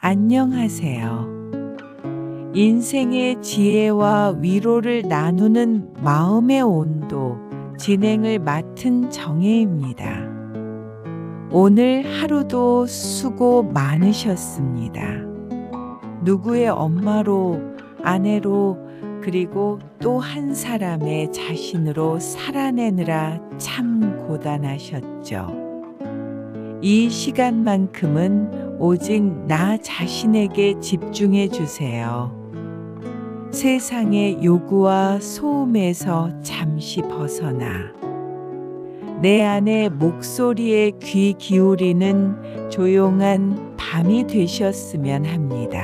안녕하세요. 인생의 지혜와 위로를 나누는 마음의 온도 진행을 맡은 정혜입니다. 오늘 하루도 수고 많으셨습니다. 누구의 엄마로, 아내로, 그리고 또 한 사람의 자신으로 살아내느라 참 고단하셨죠. 이 시간만큼은 오직 나 자신에게 집중해 주세요. 세상의 요구와 소음에서 잠시 벗어나 내 안의 목소리에 귀 기울이는 조용한 밤이 되셨으면 합니다.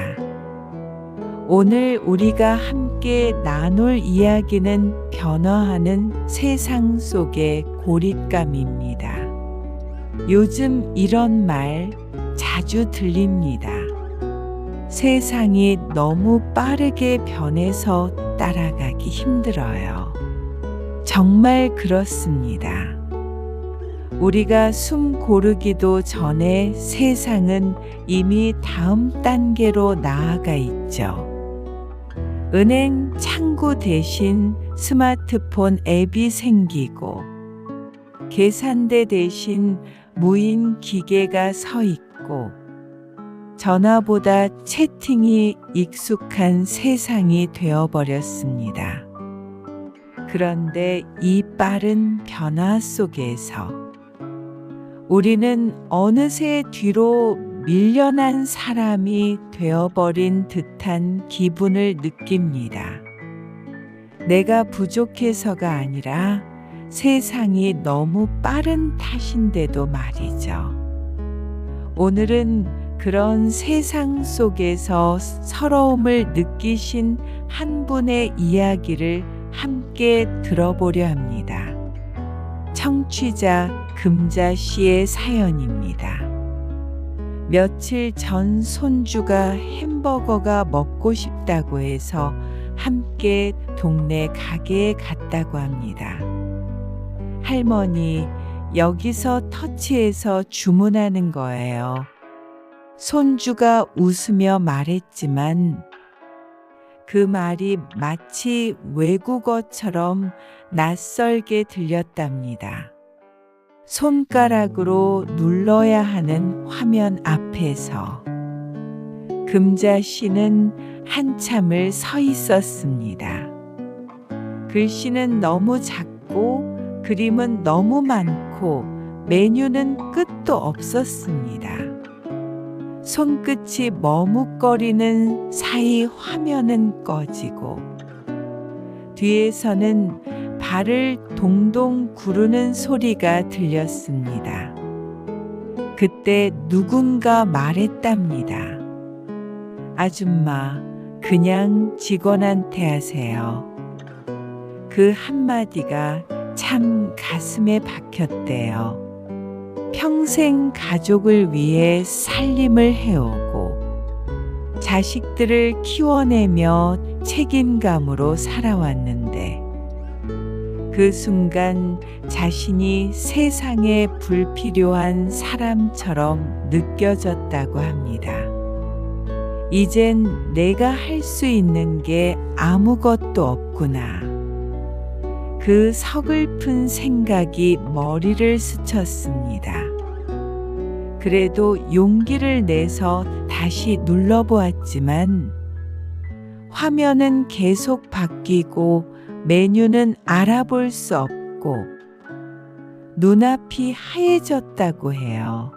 오늘 우리가 함께 나눌 이야기는 변화하는 세상 속의 고립감입니다. 요즘 이런 말 자주 들립니다. 세상이 너무 빠르게 변해서 따라가기 힘들어요. 정말 그렇습니다. 우리가 숨 고르기도 전에 세상은 이미 다음 단계로 나아가 있죠. 은행 창구 대신 스마트폰 앱이 생기고 계산대 대신 무인 기계가 서 있고 전화보다 채팅이 익숙한 세상이 되어버렸습니다. 그런데 이 빠른 변화 속에서 우리는 어느새 뒤로 밀려난 사람이 되어버린 듯한 기분을 느낍니다. 내가 부족해서가 아니라 세상이 너무 빠른 탓인데도 말이죠. 오늘은 그런 세상 속에서 서러움을 느끼신 한 분의 이야기를 함께 들어보려 합니다. 청취자 금자 씨의 사연입니다. 며칠 전 손주가 햄버거가 먹고 싶다고 해서 함께 동네 가게에 갔다고 합니다. 할머니, 여기서 터치해서 주문하는 거예요. 손주가 웃으며 말했지만 그 말이 마치 외국어처럼 낯설게 들렸답니다. 손가락으로 눌러야 하는 화면 앞에서 금자 씨는 한참을 서 있었습니다. 글씨는 너무 작고 그림은 너무 많고 메뉴는 끝도 없었습니다. 손끝이 머뭇거리는 사이 화면은 꺼지고 뒤에서는 발을 동동 구르는 소리가 들렸습니다. 그때 누군가 말했답니다. 아줌마, 그냥 직원한테 하세요. 그 한마디가 참 가슴에 박혔대요. 평생 가족을 위해 살림을 해오고 자식들을 키워내며 책임감으로 살아왔는데 그 순간 자신이 세상에 불필요한 사람처럼 느껴졌다고 합니다. 이젠 내가 할 수 있는 게 아무것도 없구나. 그 서글픈 생각이 머리를 스쳤습니다. 그래도 용기를 내서 다시 눌러보았지만 화면은 계속 바뀌고 메뉴는 알아볼 수 없고 눈앞이 하얘졌다고 해요.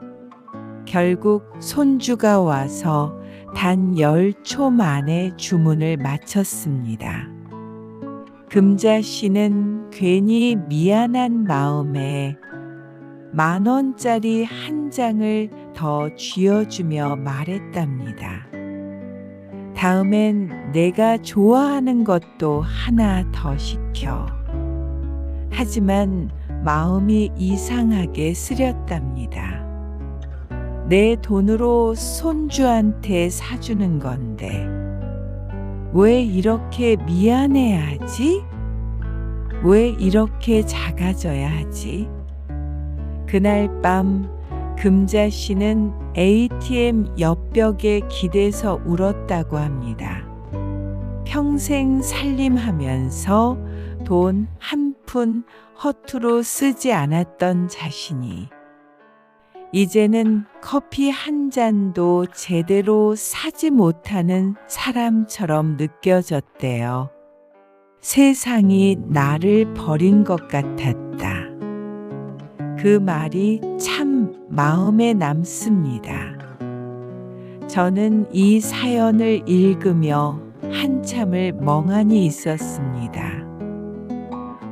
결국 손주가 와서 단 10초 만에 주문을 마쳤습니다. 금자 씨는 괜히 미안한 마음에 10,000원짜리 한 장을 더 쥐어주며 말했답니다. 다음엔 내가 좋아하는 것도 하나 더 시켜. 하지만 마음이 이상하게 쓰렸답니다. 내 돈으로 손주한테 사주는 건데 왜 이렇게 미안해야 하지? 왜 이렇게 작아져야 하지? 그날 밤 금자 씨는 ATM 옆벽에 기대서 울었다고 합니다. 평생 살림하면서 돈 한 푼 허투루 쓰지 않았던 자신이 이제는 커피 한 잔도 제대로 사지 못하는 사람처럼 느껴졌대요. 세상이 나를 버린 것 같았다. 그 말이 참 마음에 남습니다. 저는 이 사연을 읽으며 한참을 멍하니 있었습니다.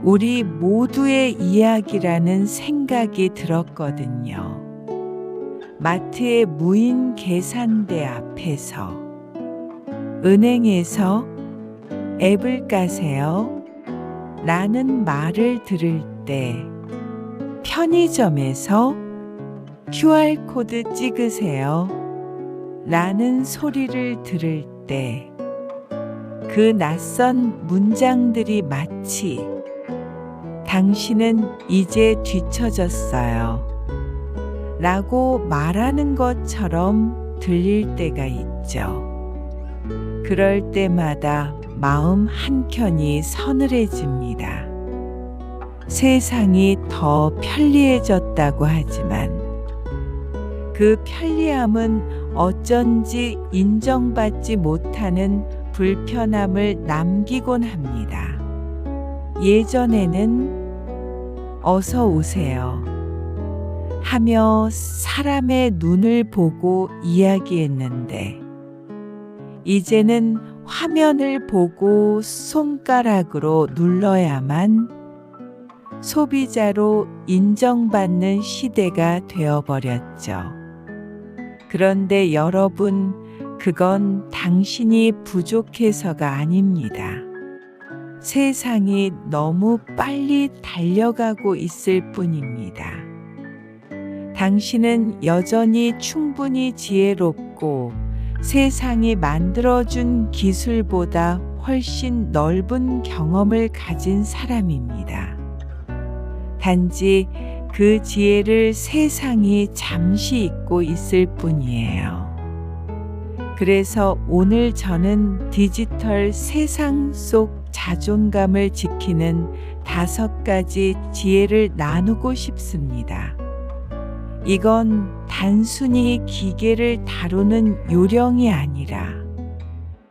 우리 모두의 이야기라는 생각이 들었거든요. 마트의 무인 계산대 앞에서, 은행에서 앱을 까세요 라는 말을 들을 때, 편의점에서 QR코드 찍으세요 라는 소리를 들을 때, 그 낯선 문장들이 마치 당신은 이제 뒤처졌어요 라고 말하는 것처럼 들릴 때가 있죠. 그럴 때마다 마음 한켠이 서늘해집니다. 세상이 더 편리해졌다고 하지만 그 편리함은 어쩐지 인정받지 못하는 불편함을 남기곤 합니다. 예전에는 어서 오세요 하며 사람의 눈을 보고 이야기했는데, 이제는 화면을 보고 손가락으로 눌러야만 소비자로 인정받는 시대가 되어버렸죠. 그런데 여러분, 그건 당신이 부족해서가 아닙니다. 세상이 너무 빨리 달려가고 있을 뿐입니다. 당신은 여전히 충분히 지혜롭고 세상이 만들어준 기술보다 훨씬 넓은 경험을 가진 사람입니다. 단지 그 지혜를 세상이 잠시 잊고 있을 뿐이에요. 그래서 오늘 저는 디지털 세상 속 자존감을 지키는 5가지 지혜를 나누고 싶습니다. 이건 단순히 기계를 다루는 요령이 아니라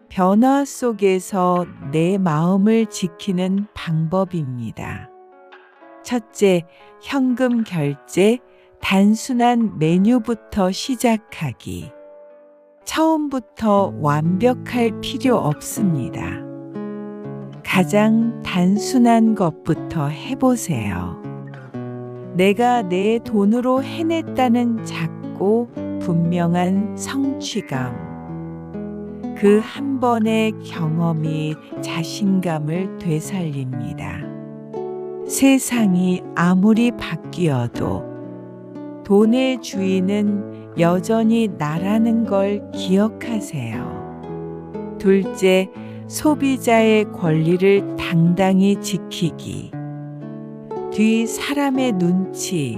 변화 속에서 내 마음을 지키는 방법입니다. 첫째, 현금 결제, 단순한 메뉴부터 시작하기. 처음부터 완벽할 필요 없습니다. 가장 단순한 것부터 해보세요. 내가 내 돈으로 해냈다는 작고 분명한 성취감. 그 한 번의 경험이 자신감을 되살립니다. 세상이 아무리 바뀌어도 돈의 주인은 여전히 나라는 걸 기억하세요. 둘째, 소비자의 권리를 당당히 지키기. 뒤 사람의 눈치,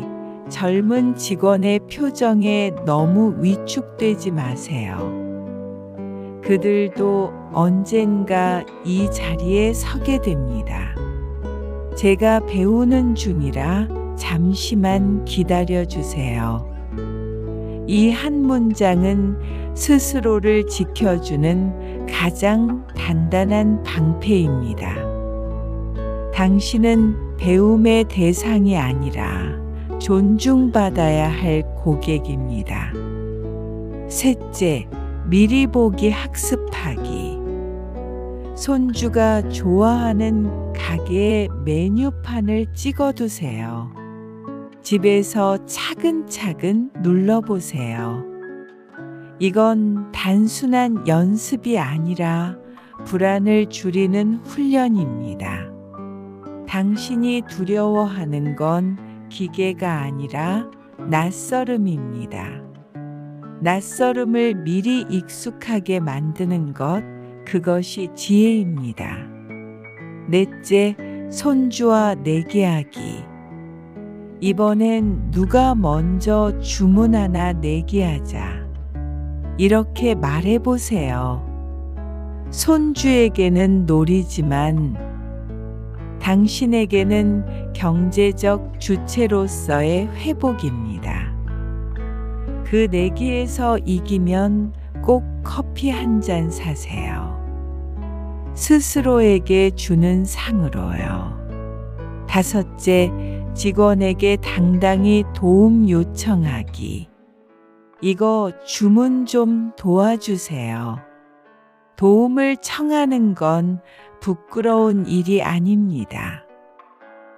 젊은 직원의 표정에 너무 위축되지 마세요. 그들도 언젠가 이 자리에 서게 됩니다. 제가 배우는 중이라 잠시만 기다려 주세요. 이 한 문장은 스스로를 지켜주는 가장 단단한 방패입니다. 당신은 배움의 대상이 아니라 존중받아야 할 고객입니다. 셋째, 미리 보기 학습하기. 손주가 좋아하는 가게의 메뉴판을 찍어두세요. 집에서 차근차근 눌러보세요. 이건 단순한 연습이 아니라 불안을 줄이는 훈련입니다. 당신이 두려워하는 건 기계가 아니라 낯설음입니다. 낯설음을 미리 익숙하게 만드는 것, 그것이 지혜입니다. 넷째, 손주와 내기하기. 이번엔 누가 먼저 주문 하나 내기하자. 이렇게 말해보세요. 손주에게는 놀이지만 당신에게는 경제적 주체로서의 회복입니다. 그 내기에서 이기면 꼭 커피 한 잔 사세요. 스스로에게 주는 상으로요. 5째, 직원에게 당당히 도움 요청하기. 이거 주문 좀 도와주세요. 도움을 청하는 건 부끄러운 일이 아닙니다.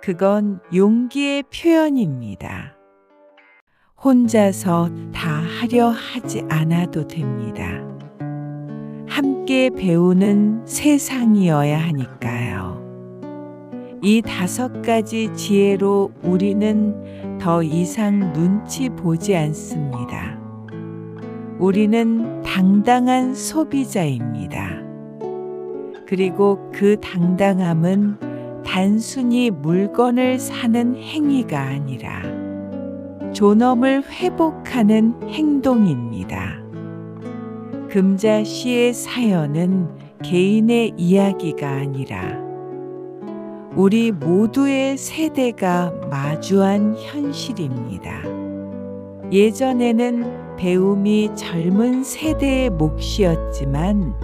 그건 용기의 표현입니다. 혼자서 다 하려 하지 않아도 됩니다. 함께 배우는 세상이어야 하니까요. 이 5가지 지혜로 우리는 더 이상 눈치 보지 않습니다. 우리는 당당한 소비자입니다. 그리고 그 당당함은 단순히 물건을 사는 행위가 아니라 존엄을 회복하는 행동입니다. 금자 씨의 사연은 개인의 이야기가 아니라 우리 모두의 세대가 마주한 현실입니다. 예전에는 배움이 젊은 세대의 몫이었지만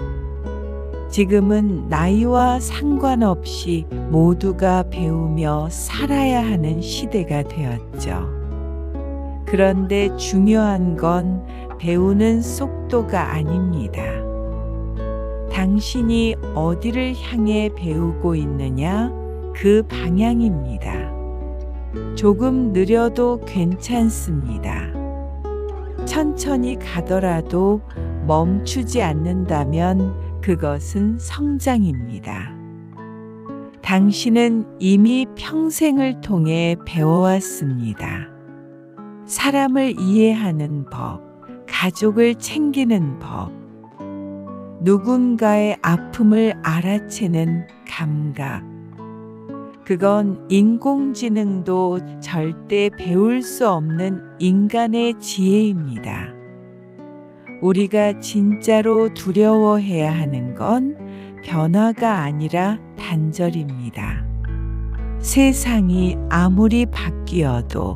지금은 나이와 상관없이 모두가 배우며 살아야 하는 시대가 되었죠. 그런데 중요한 건 배우는 속도가 아닙니다. 당신이 어디를 향해 배우고 있느냐, 그 방향입니다. 조금 느려도 괜찮습니다. 천천히 가더라도 멈추지 않는다면 그것은 성장입니다. 당신은 이미 평생을 통해 배워왔습니다. 사람을 이해하는 법, 가족을 챙기는 법, 누군가의 아픔을 알아채는 감각. 그건 인공지능도 절대 배울 수 없는 인간의 지혜입니다. 우리가 진짜로 두려워해야 하는 건 변화가 아니라 단절입니다. 세상이 아무리 바뀌어도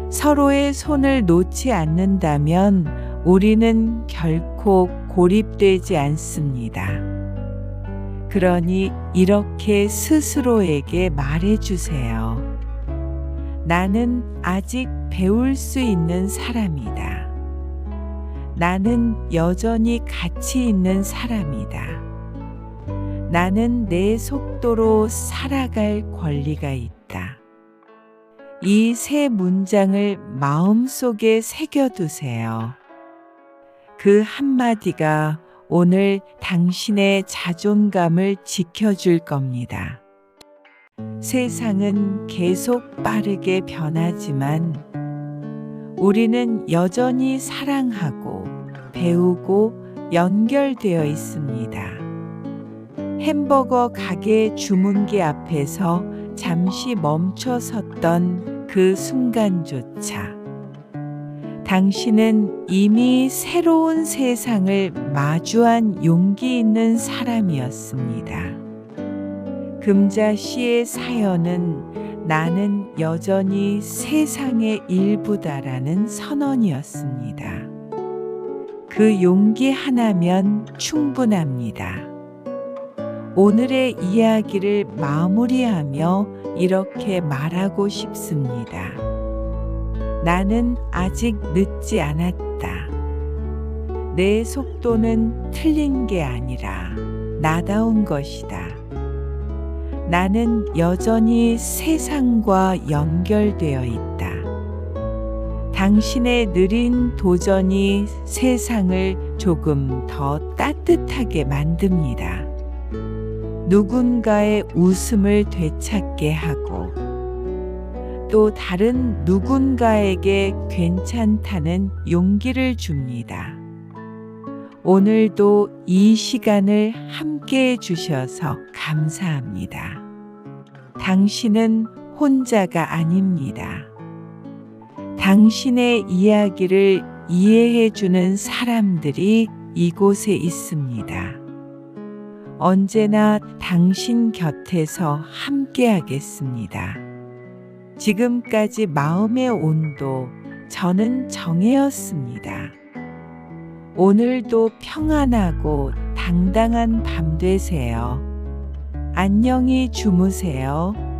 서로의 손을 놓지 않는다면 우리는 결코 고립되지 않습니다. 그러니 이렇게 스스로에게 말해주세요. 나는 아직 배울 수 있는 사람이다. 나는 여전히 가치 있는 사람이다. 나는 내 속도로 살아갈 권리가 있다. 이 세 문장을 마음속에 새겨두세요. 그 한마디가 오늘 당신의 자존감을 지켜줄 겁니다. 세상은 계속 빠르게 변하지만 우리는 여전히 사랑하고 배우고 연결되어 있습니다. 햄버거 가게 주문기 앞에서 잠시 멈춰 섰던 그 순간조차 당신은 이미 새로운 세상을 마주한 용기 있는 사람이었습니다. 금자 씨의 사연은 나는 여전히 세상의 일부다라는 선언이었습니다. 그 용기 하나면 충분합니다. 오늘의 이야기를 마무리하며 이렇게 말하고 싶습니다. 나는 아직 늦지 않았다. 내 속도는 틀린 게 아니라 나다운 것이다. 나는 여전히 세상과 연결되어 있다. 당신의 느린 도전이 세상을 조금 더 따뜻하게 만듭니다. 누군가의 웃음을 되찾게 하고 또 다른 누군가에게 괜찮다는 용기를 줍니다. 오늘도 이 시간을 함께 해주셔서 감사합니다. 당신은 혼자가 아닙니다. 당신의 이야기를 이해해주는 사람들이 이곳에 있습니다. 언제나 당신 곁에서 함께하겠습니다. 지금까지 마음의 온도, 저는 정혜였습니다. 오늘도 평안하고 당당한 밤 되세요. 안녕히 주무세요.